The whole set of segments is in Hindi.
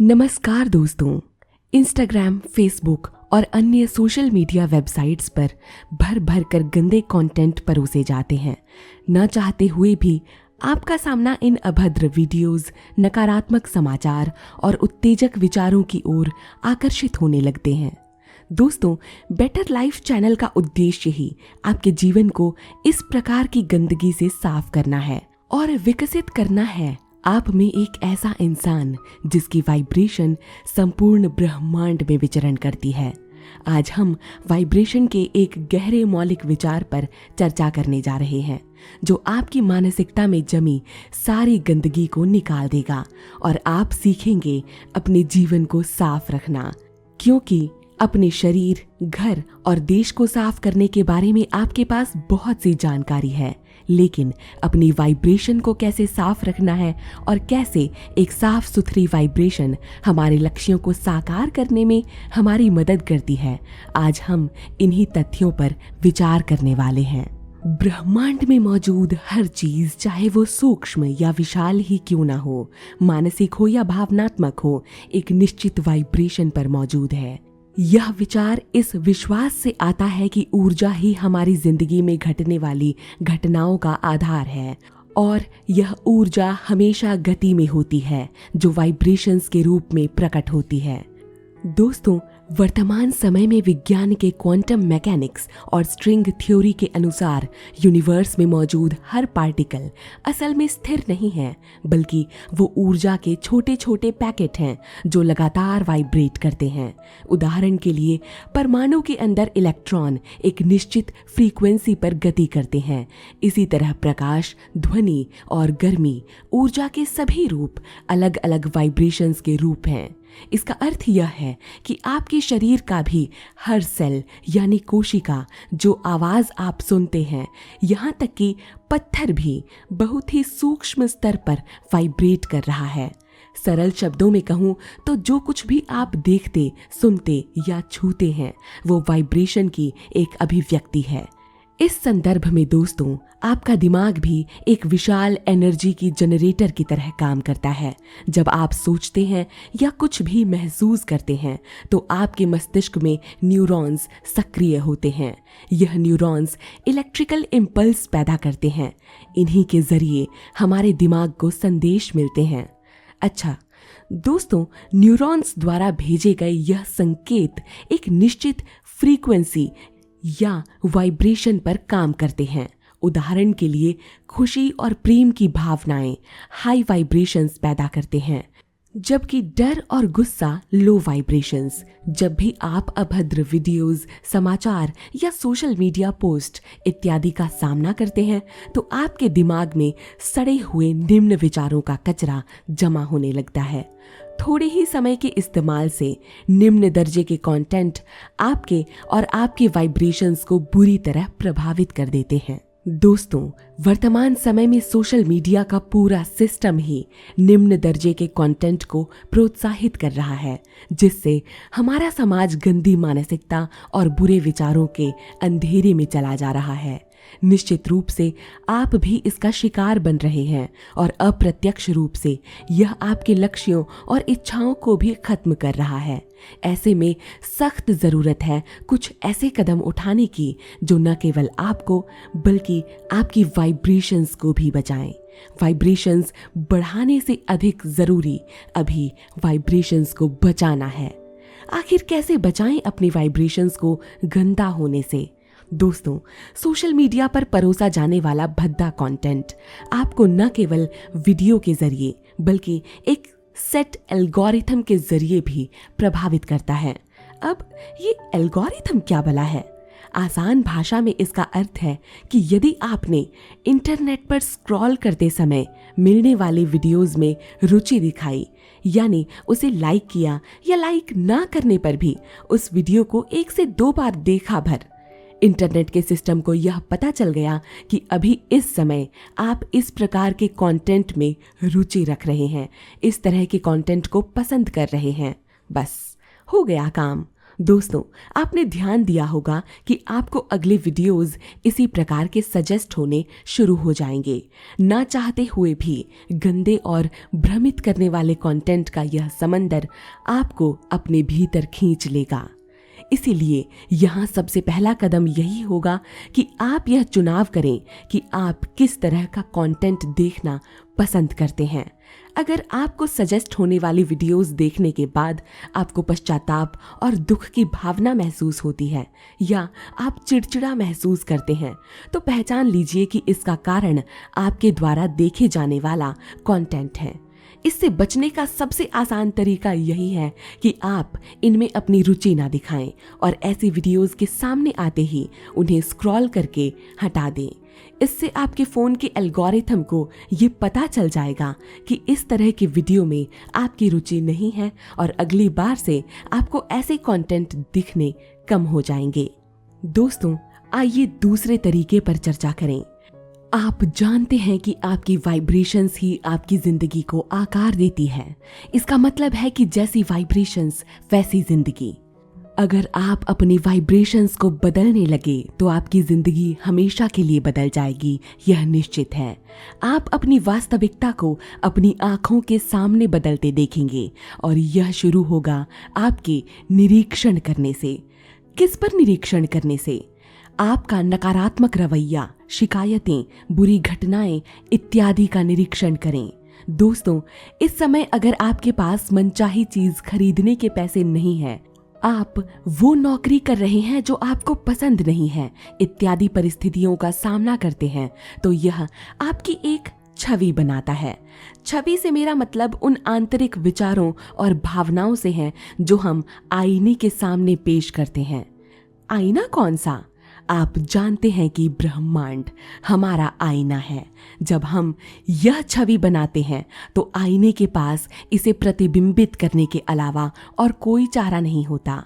नमस्कार दोस्तों। इंस्टाग्राम, फेसबुक और अन्य सोशल मीडिया वेबसाइट्स पर भर भर कर गंदे कंटेंट परोसे जाते हैं। न चाहते हुए भी आपका सामना इन अभद्र वीडियोस, नकारात्मक समाचार और उत्तेजक विचारों की ओर आकर्षित होने लगते हैं। दोस्तों, बेटर लाइफ चैनल का उद्देश्य ही आपके जीवन को इस प्रकार की गंदगी से साफ करना है और विकसित करना है आप में एक ऐसा इंसान जिसकी वाइब्रेशन संपूर्ण ब्रह्मांड में विचरण करती है। आज हम वाइब्रेशन के एक गहरे मौलिक विचार पर चर्चा करने जा रहे हैं, जो आपकी मानसिकता में जमी सारी गंदगी को निकाल देगा और आप सीखेंगे अपने जीवन को साफ रखना। क्योंकि अपने शरीर, घर और देश को साफ करने के बारे में आपके पास बहुत सी जानकारी है, लेकिन अपनी वाइब्रेशन को कैसे साफ रखना है और कैसे एक साफ सुथरी वाइब्रेशन हमारे लक्ष्यों को साकार करने में हमारी मदद करती है, आज हम इन्हीं तथ्यों पर विचार करने वाले हैं। ब्रह्मांड में मौजूद हर चीज, चाहे वो सूक्ष्म या विशाल ही क्यों ना हो, मानसिक हो या भावनात्मक हो, एक निश्चित वाइब्रेशन पर मौजूद है। यह विचार इस विश्वास से आता है कि ऊर्जा ही हमारी जिंदगी में घटने वाली घटनाओं का आधार है और यह ऊर्जा हमेशा गति में होती है, जो वाइब्रेशंस के रूप में प्रकट होती है। दोस्तों, वर्तमान समय में विज्ञान के क्वांटम मैकेनिक्स और स्ट्रिंग थ्योरी के अनुसार यूनिवर्स में मौजूद हर पार्टिकल असल में स्थिर नहीं है, बल्कि वो ऊर्जा के छोटे छोटे पैकेट हैं जो लगातार वाइब्रेट करते हैं। उदाहरण के लिए, परमाणु के अंदर इलेक्ट्रॉन एक निश्चित फ्रीक्वेंसी पर गति करते हैं। इसी तरह प्रकाश, ध्वनि और गर्मी ऊर्जा के सभी रूप अलग अलग वाइब्रेशंस के रूप हैं। इसका अर्थ यह है कि आपके शरीर का भी हर सेल यानी कोशिका, जो आवाज आप सुनते हैं, यहाँ तक कि पत्थर भी बहुत ही सूक्ष्म स्तर पर वाइब्रेट कर रहा है। सरल शब्दों में कहूँ तो जो कुछ भी आप देखते, सुनते या छूते हैं, वो वाइब्रेशन की एक अभिव्यक्ति है। इस संदर्भ में दोस्तों, आपका दिमाग भी एक विशाल एनर्जी की जनरेटर की तरह काम करता है। जब आप सोचते हैं या कुछ भी महसूस करते हैं, तो आपके मस्तिष्क में न्यूरॉन्स सक्रिय होते हैं। यह न्यूरॉन्स इलेक्ट्रिकल इम्पल्स पैदा करते हैं। इन्हीं के जरिए हमारे दिमाग को संदेश मिलते हैं। अच्छा दोस्तों, न्यूरॉन्स द्वारा भेजे गए यह संकेत एक निश्चित फ्रीक्वेंसी या वाइब्रेशन पर काम करते हैं। उदाहरण के लिए, खुशी और प्रेम की भावनाएं हाई वाइब्रेशंस पैदा करते हैं, जबकि डर और गुस्सा लो वाइब्रेशंस। जब भी आप अभद्र वीडियोस, समाचार या सोशल मीडिया पोस्ट इत्यादि का सामना करते हैं, तो आपके दिमाग में सड़े हुए निम्न विचारों का कचरा जमा होने लगता है। थोड़े ही समय के इस्तेमाल से निम्न दर्जे के कंटेंट आपके और आपके वाइब्रेशंस को बुरी तरह प्रभावित कर देते हैं। दोस्तों, वर्तमान समय में सोशल मीडिया का पूरा सिस्टम ही निम्न दर्जे के कंटेंट को प्रोत्साहित कर रहा है, जिससे हमारा समाज गंदी मानसिकता और बुरे विचारों के अंधेरे में चला जा रहा है। निश्चित रूप से आप भी इसका शिकार बन रहे हैं और अप्रत्यक्ष रूप से यह आपके लक्ष्यों और इच्छाओं को भी खत्म कर रहा है। ऐसे में सख्त जरूरत है कुछ ऐसे कदम उठाने की जो न केवल आपको बल्कि आपकी वाइब्रेशंस को भी बचाएं। वाइब्रेशंस बढ़ाने से अधिक जरूरी अभी वाइब्रेशंस को बचाना है। आखिर कैसे बचाएं अपनी वाइब्रेशंस को गंदा होने से? दोस्तों, सोशल मीडिया पर परोसा जाने वाला भद्दा कंटेंट आपको न केवल वीडियो के जरिए बल्कि एक सेट एल्गोरिथम के जरिए भी प्रभावित करता है। अब ये एल्गोरिथम क्या भला है? आसान भाषा में इसका अर्थ है कि यदि आपने इंटरनेट पर स्क्रॉल करते समय मिलने वाले वीडियोस में रुचि दिखाई, यानी उसे लाइक किया या लाइक ना करने पर भी उस वीडियो को 1 से 2 बार देखा भर, इंटरनेट के सिस्टम को यह पता चल गया कि अभी इस समय आप इस प्रकार के कंटेंट में रुचि रख रहे हैं, इस तरह के कंटेंट को पसंद कर रहे हैं। बस हो गया काम। दोस्तों, आपने ध्यान दिया होगा कि आपको अगले वीडियोस इसी प्रकार के सजेस्ट होने शुरू हो जाएंगे। ना चाहते हुए भी गंदे और भ्रमित करने वाले कंटेंट का यह समंदर आपको अपने भीतर खींच लेगा। इसीलिए यहाँ सबसे पहला कदम यही होगा कि आप यह चुनाव करें कि आप किस तरह का कंटेंट देखना पसंद करते हैं। अगर आपको सजेस्ट होने वाली वीडियोस देखने के बाद आपको पश्चाताप और दुख की भावना महसूस होती है या आप चिड़चिड़ा महसूस करते हैं, तो पहचान लीजिए कि इसका कारण आपके द्वारा देखे जाने वाला कंटेंट है। इससे बचने का सबसे आसान तरीका यही है कि आप इनमें अपनी रुचि ना दिखाएं और ऐसी वीडियोस के सामने आते ही उन्हें स्क्रॉल करके हटा दें। इससे आपके फ़ोन के एल्गोरिथम को ये पता चल जाएगा कि इस तरह की वीडियो में आपकी रुचि नहीं है और अगली बार से आपको ऐसे कंटेंट दिखने कम हो जाएंगे। दोस्तों, आइए दूसरे तरीके पर चर्चा करें। आप जानते हैं कि आपकी वाइब्रेशंस ही आपकी जिंदगी को आकार देती है। इसका मतलब है कि जैसी वाइब्रेशंस वैसी जिंदगी। अगर आप अपनी वाइब्रेशंस को बदलने लगे तो आपकी जिंदगी हमेशा के लिए बदल जाएगी, यह निश्चित है। आप अपनी वास्तविकता को अपनी आंखों के सामने बदलते देखेंगे और यह शुरू होगा आपके निरीक्षण करने से। किस पर निरीक्षण करने से? आपका नकारात्मक रवैया, शिकायतें, बुरी घटनाएं इत्यादि का निरीक्षण करें। दोस्तों, इस समय अगर आपके पास मनचाही चीज खरीदने के पैसे नहीं है, आप वो नौकरी कर रहे हैं जो आपको पसंद नहीं है इत्यादि परिस्थितियों का सामना करते हैं, तो यह आपकी एक छवि बनाता है। छवि से मेरा मतलब उन आंतरिक विचारों और भावनाओं से है जो हम आईने के सामने पेश करते हैं। आईना कौन सा? आप जानते हैं कि ब्रह्मांड हमारा आईना है। जब हम यह छवि बनाते हैं तो आईने के पास इसे प्रतिबिंबित करने के अलावा और कोई चारा नहीं होता।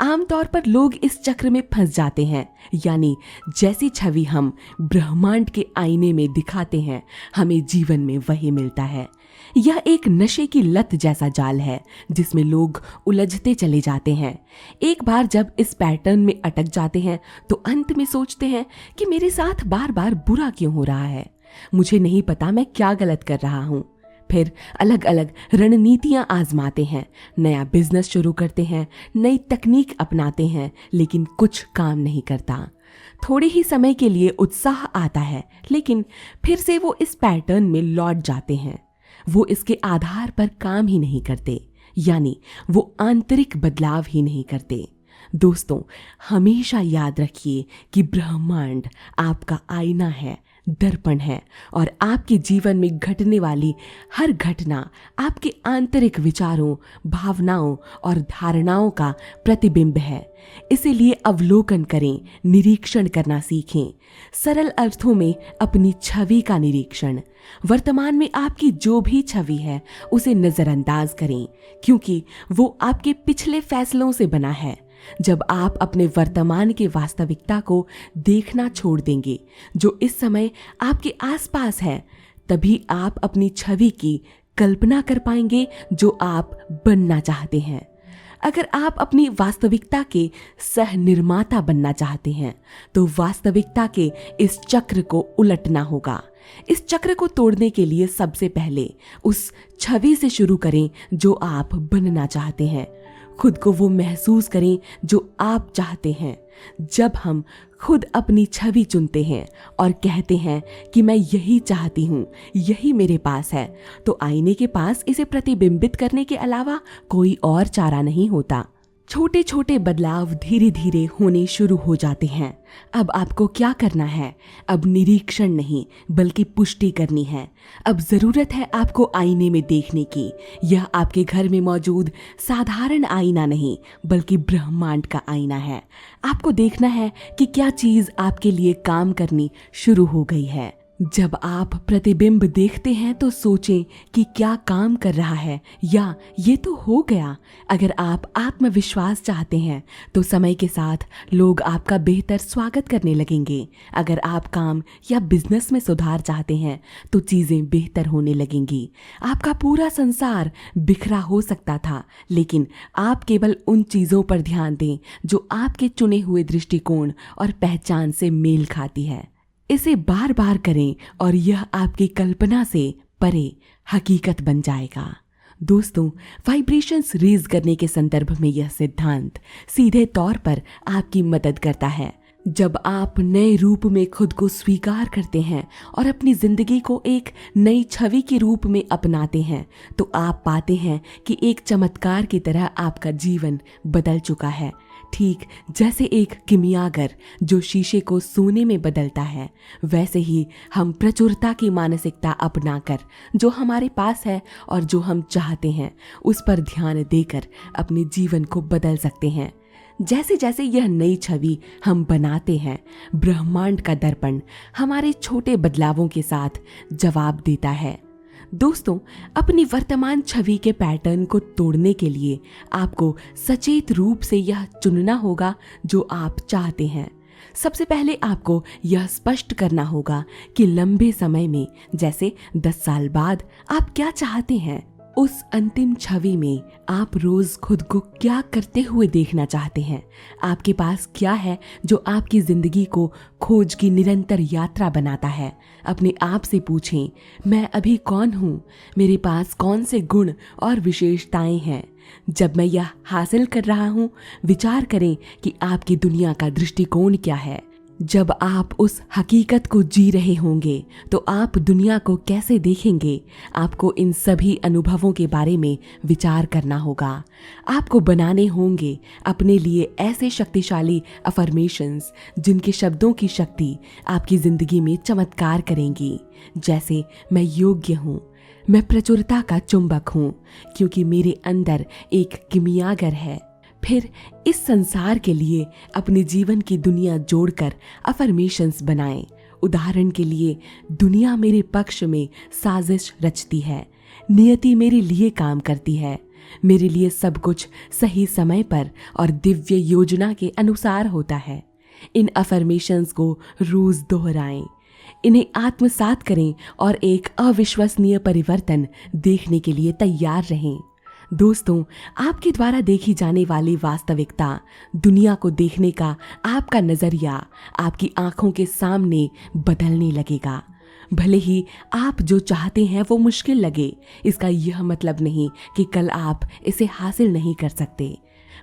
आमतौर पर लोग इस चक्र में फंस जाते हैं, यानी जैसी छवि हम ब्रह्मांड के आईने में दिखाते हैं, हमें जीवन में वही मिलता है। यह एक नशे की लत जैसा जाल है जिसमें लोग उलझते चले जाते हैं। एक बार जब इस पैटर्न में अटक जाते हैं तो अंत में सोचते हैं कि मेरे साथ बार बार बुरा क्यों हो रहा है, मुझे नहीं पता मैं क्या गलत कर रहा हूँ। फिर अलग अलग रणनीतियां आजमाते हैं, नया बिजनेस शुरू करते हैं, नई तकनीक अपनाते हैं, लेकिन कुछ काम नहीं करता। थोड़े ही समय के लिए उत्साह आता है, लेकिन फिर से वो इस पैटर्न में लौट जाते हैं। वो इसके आधार पर काम ही नहीं करते, यानी वो आंतरिक बदलाव ही नहीं करते। दोस्तों, हमेशा याद रखिए कि ब्रह्मांड आपका आईना है, दर्पण है और आपके जीवन में घटने वाली हर घटना आपके आंतरिक विचारों, भावनाओं और धारणाओं का प्रतिबिंब है। इसीलिए अवलोकन करें, निरीक्षण करना सीखें। सरल अर्थों में अपनी छवि का निरीक्षण। वर्तमान में आपकी जो भी छवि है उसे नजरअंदाज करें, क्योंकि वो आपके पिछले फैसलों से बना है। जब आप अपने वर्तमान के वास्तविकता को देखना छोड़ देंगे जो इस समय आपके आसपास है, तभी आप अपनी छवि की कल्पना कर पाएंगे जो आप बनना चाहते हैं। अगर आप अपनी वास्तविकता के सह निर्माता बनना चाहते हैं तो वास्तविकता के इस चक्र को उलटना होगा। इस चक्र को तोड़ने के लिए सबसे पहले उस छवि से शुरू करें जो आप बनना चाहते हैं। खुद को वो महसूस करें जो आप चाहते हैं। जब हम खुद अपनी छवि चुनते हैं और कहते हैं कि मैं यही चाहती हूँ, यही मेरे पास है, तो आईने के पास इसे प्रतिबिंबित करने के अलावा कोई और चारा नहीं होता। छोटे छोटे बदलाव धीरे धीरे होने शुरू हो जाते हैं। अब आपको क्या करना है? अब निरीक्षण नहीं बल्कि पुष्टि करनी है। अब जरूरत है आपको आईने में देखने की। यह आपके घर में मौजूद साधारण आईना नहीं बल्कि ब्रह्मांड का आईना है। आपको देखना है कि क्या चीज आपके लिए काम करनी शुरू हो गई है। जब आप प्रतिबिंब देखते हैं तो सोचें कि क्या काम कर रहा है या ये तो हो गया। अगर आप आत्मविश्वास चाहते हैं तो समय के साथ लोग आपका बेहतर स्वागत करने लगेंगे। अगर आप काम या बिजनेस में सुधार चाहते हैं तो चीजें बेहतर होने लगेंगी। आपका पूरा संसार बिखरा हो सकता था, लेकिन आप केवल उन चीजों पर ध्यान दें जो आपके चुने हुए दृष्टिकोण और पहचान से मेल खाती है। इसे बार बार करें और यह आपकी कल्पना से परे हकीकत बन जाएगा। दोस्तों, वाइब्रेशंस रेज करने के संदर्भ में यह सिद्धांत सीधे तौर पर आपकी मदद करता है। जब आप नए रूप में खुद को स्वीकार करते हैं और अपनी जिंदगी को एक नई छवि के रूप में अपनाते हैं तो आप पाते हैं कि एक चमत्कार की तरह आपका जीवन बदल चुका है। ठीक जैसे एक किमियागर जो शीशे को सोने में बदलता है, वैसे ही हम प्रचुरता की मानसिकता अपनाकर जो हमारे पास है और जो हम चाहते हैं उस पर ध्यान देकर अपने जीवन को बदल सकते हैं। जैसे जैसे यह नई छवि हम बनाते हैं, ब्रह्मांड का दर्पण हमारे छोटे बदलावों के साथ जवाब देता है। दोस्तों, अपनी वर्तमान छवि के पैटर्न को तोड़ने के लिए आपको सचेत रूप से यह चुनना होगा जो आप चाहते हैं। सबसे पहले आपको यह स्पष्ट करना होगा कि लंबे समय में, जैसे 10 साल बाद, आप क्या चाहते हैं। उस अंतिम छवि में आप रोज खुद को क्या करते हुए देखना चाहते हैं। आपके पास क्या है जो आपकी जिंदगी को खोज की निरंतर यात्रा बनाता है। अपने आप से पूछें, मैं अभी कौन हूँ, मेरे पास कौन से गुण और विशेषताएं हैं। जब मैं यह हासिल कर रहा हूँ, विचार करें कि आपकी दुनिया का दृष्टिकोण क्या है। जब आप उस हकीकत को जी रहे होंगे तो आप दुनिया को कैसे देखेंगे। आपको इन सभी अनुभवों के बारे में विचार करना होगा। आपको बनाने होंगे अपने लिए ऐसे शक्तिशाली अफर्मेशंस जिनके शब्दों की शक्ति आपकी जिंदगी में चमत्कार करेंगी। जैसे, मैं योग्य हूँ, मैं प्रचुरता का चुंबक हूँ क्योंकि मेरे अंदर एक किमियागर है। फिर इस संसार के लिए अपने जीवन की दुनिया जोड़कर अफर्मेशंस बनाएं। उदाहरण के लिए, दुनिया मेरे पक्ष में साजिश रचती है, नियति मेरे लिए काम करती है, मेरे लिए सब कुछ सही समय पर और दिव्य योजना के अनुसार होता है। इन अफर्मेशंस को रोज दोहराएं, इन्हें आत्मसात करें और एक अविश्वसनीय परिवर्तन देखने के लिए तैयार रहें। दोस्तों, आपके द्वारा देखी जाने वाली वास्तविकता, दुनिया को देखने का आपका नजरिया आपकी आंखों के सामने बदलने लगेगा। भले ही आप जो चाहते हैं वो मुश्किल लगे, इसका यह मतलब नहीं कि कल आप इसे हासिल नहीं कर सकते।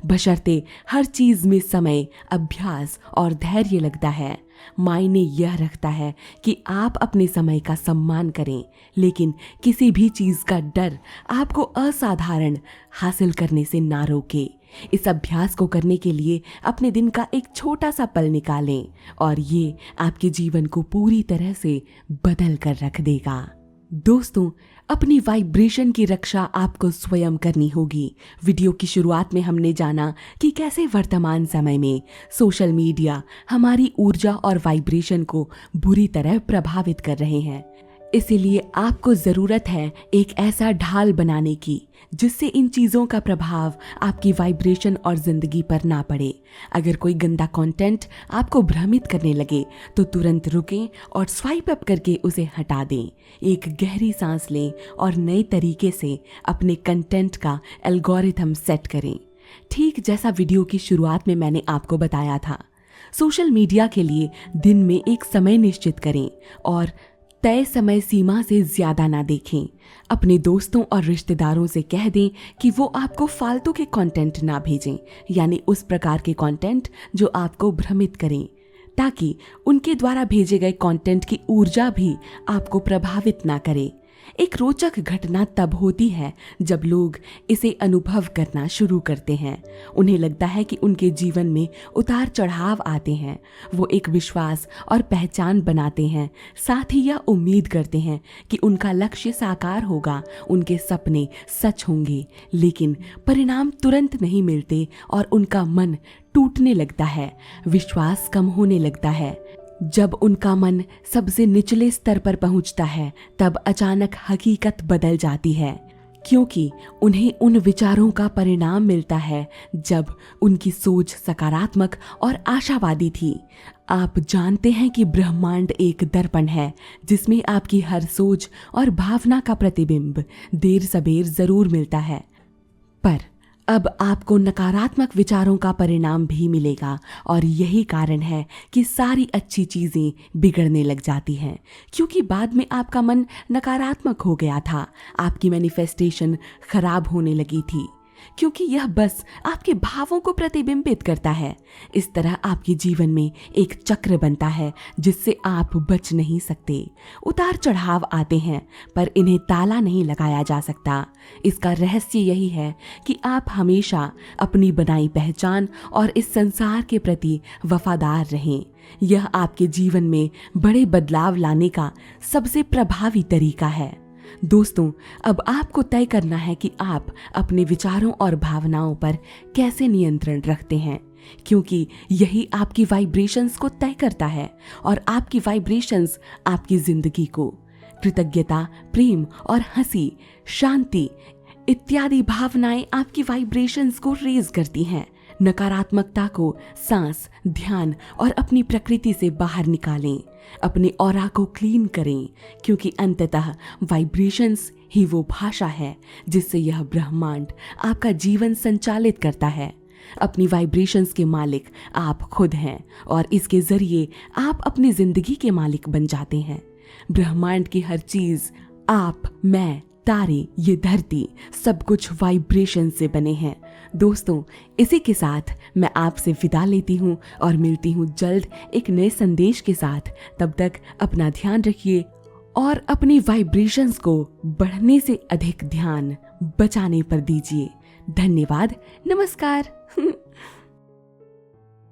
बशर्ते हर चीज में समय, अभ्यास और धैर्य लगता है। मायने यह रखता है कि आप अपने समय का सम्मान करें, लेकिन किसी भी चीज का डर आपको असाधारण हासिल करने से ना रोके। इस अभ्यास को करने के लिए अपने दिन का एक छोटा सा पल निकालें और ये आपके जीवन को पूरी तरह से बदल कर रख देगा। दोस्तों, अपनी वाइब्रेशन की रक्षा आपको स्वयं करनी होगी। वीडियो की शुरुआत में हमने जाना कि कैसे वर्तमान समय में सोशल मीडिया हमारी ऊर्जा और वाइब्रेशन को बुरी तरह प्रभावित कर रहे हैं। इसीलिए आपको जरूरत है एक ऐसा ढाल बनाने की जिससे इन चीजों का प्रभाव आपकी वाइब्रेशन और जिंदगी पर ना पड़े। अगर कोई गंदा कंटेंट आपको भ्रमित करने लगे तो तुरंत रुकें और स्वाइप अप करके उसे हटा दें। एक गहरी सांस लें और नए तरीके से अपने कंटेंट का एल्गोरिथम सेट करें। ठीक जैसा वीडियो की शुरुआत में मैंने आपको बताया था, सोशल मीडिया के लिए दिन में एक समय निश्चित करें और तय समय सीमा से ज्यादा ना देखें। अपने दोस्तों और रिश्तेदारों से कह दें कि वो आपको फालतू के कंटेंट ना भेजें, यानी उस प्रकार के कंटेंट जो आपको भ्रमित करें, ताकि उनके द्वारा भेजे गए कंटेंट की ऊर्जा भी आपको प्रभावित ना करे। एक रोचक घटना तब होती है जब लोग इसे अनुभव करना शुरू करते हैं। उन्हें लगता है कि उनके जीवन में उतार चढ़ाव आते हैं। वो एक विश्वास और पहचान बनाते हैं, साथ ही यह उम्मीद करते हैं कि उनका लक्ष्य साकार होगा, उनके सपने सच होंगे। लेकिन परिणाम तुरंत नहीं मिलते और उनका मन टूटने लगता है, विश्वास कम होने लगता है। जब उनका मन सबसे निचले स्तर पर पहुंचता है तब अचानक हकीकत बदल जाती है, क्योंकि उन्हें उन विचारों का परिणाम मिलता है जब उनकी सोच सकारात्मक और आशावादी थी। आप जानते हैं कि ब्रह्मांड एक दर्पण है जिसमें आपकी हर सोच और भावना का प्रतिबिंब देर सबेर जरूर मिलता है, पर अब आपको नकारात्मक विचारों का परिणाम भी मिलेगा और यही कारण है कि सारी अच्छी चीज़ें बिगड़ने लग जाती हैं, क्योंकि बाद में आपका मन नकारात्मक हो गया था। आपकी मैनिफेस्टेशन खराब होने लगी थी, क्योंकि यह बस आपके भावों को प्रतिबिंबित करता है। इस तरह आपके जीवन में एक चक्र बनता है जिससे आप बच नहीं सकते। उतार चढ़ाव आते हैं पर इन्हें ताला नहीं लगाया जा सकता। इसका रहस्य यही है कि आप हमेशा अपनी बनाई पहचान और इस संसार के प्रति वफादार रहें। यह आपके जीवन में बड़े बदलाव लाने का सबसे प्रभावी तरीका है। दोस्तों, अब आपको तय करना है कि आप अपने विचारों और भावनाओं पर कैसे नियंत्रण रखते हैं, क्योंकि यही आपकी वाइब्रेशंस को तय करता है और आपकी वाइब्रेशंस आपकी जिंदगी को कृतज्ञता, प्रेम और हंसी, शांति इत्यादि भावनाएं आपकी वाइब्रेशंस को रेज करती हैं। नकारात्मकता को सांस, ध्यान और अपनी प्रकृति से बाहर निकालें। अपने ऑरा को क्लीन करें, क्योंकि अंततः वाइब्रेशंस ही वो भाषा है जिससे यह ब्रह्मांड आपका जीवन संचालित करता है। अपनी वाइब्रेशंस के मालिक आप खुद हैं और इसके जरिए आप अपनी जिंदगी के मालिक बन जाते हैं। ब्रह्मांड की हर चीज, आप, मैं, तारे, ये धरती, सब कुछ वाइब्रेशन से बने हैं। दोस्तों, इसी के साथ मैं आपसे विदा लेती हूँ और मिलती हूँ जल्द एक नए संदेश के साथ। तब तक अपना ध्यान रखिए और अपनी वाइब्रेशंस को बढ़ने से अधिक ध्यान बचाने पर दीजिए। धन्यवाद। नमस्कार।